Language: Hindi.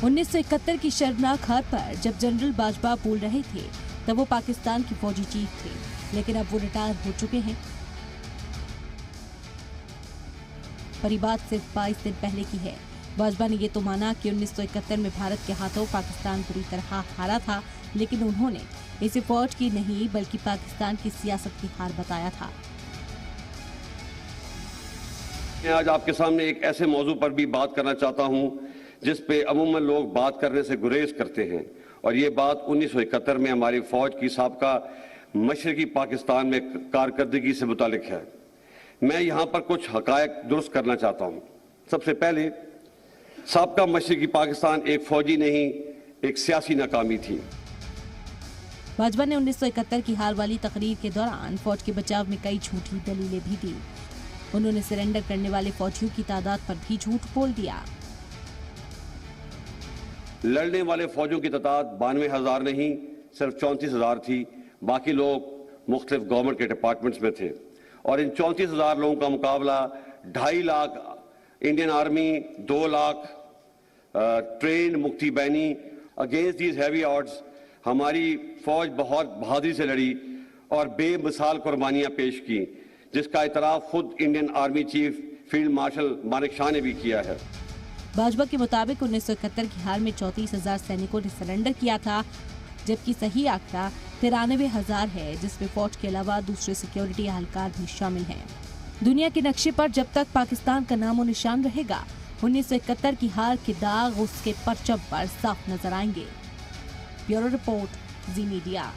1971 की शर्मनाक हार पर जब जनरल बाजवा बोल रहे थे तब वो पाकिस्तान की फौजी चीफ थे, लेकिन अब वो रिटायर हो चुके हैं। पर ये बात सिर्फ 22 दिन पहले की है। बाजवा ने ये तो माना कि 1971 में भारत के हाथों पाकिस्तान बुरी तरह हारा था, लेकिन उन्होंने इसे फौज की नहीं बल्कि पाकिस्तान की सियासत की हार बताया था। मैं आज आपके सामने एक ऐसे मौजू पर भी बात करना चाहता हूं जिस पे अमूमन लोग बात करने से गुरेज करते हैं, और ये बात 1971 में हमारी फौज की साबका मशरकी पाकिस्तान में कारकर्दगी से मुतालिक है। मैं यहाँ पर कुछ हकायक दुरुस्त करना चाहता हूँ। सबसे पहले, साबका मशरकी पाकिस्तान एक फौजी नहीं, एक सियासी नाकामी थी। बाजवा ने 1971 की हार वाली तकरीर के दौरान फौज के बचाव में कई झूठी दलीलें भी दी। उन्होंने सरेंडर करने वाले फौजियों की तादाद पर भी झूठ बोल दिया। लड़ने वाले फौजियों की तादाद 92,000 नहीं, सिर्फ 34,000 थी। बाकी लोग मुख्तलिफ गवर्नमेंट के डिपार्टमेंट्स में थे, और इन 34,000 लोगों का मुकाबला 2.5 lakh Indian army, 2 lakh train मुक्ति बैनी। अगेंस्ट दीज हैवी ऑड्स हमारी फौज बहुत बहादुरी से लड़ी और बेमिसाल कुर्बानियां पेश की, जिसका इतराफ खुद Indian army chief field marshal Manek Shaw ने भी किया है। बाजवा के मुताबिक 1971 की हार में 34,000 सैनिकों ने सरेंडर किया था, जबकि सही आंकड़ा 93,000 है, जिसमें फौज के अलावा दूसरे सिक्योरिटी एहलकार भी शामिल हैं। दुनिया के नक्शे पर जब तक पाकिस्तान का नामो निशान रहेगा, 1971 की हार के दाग उसके परचम पर साफ नजर आएंगे। ब्यूरो रिपोर्ट, जी मीडिया।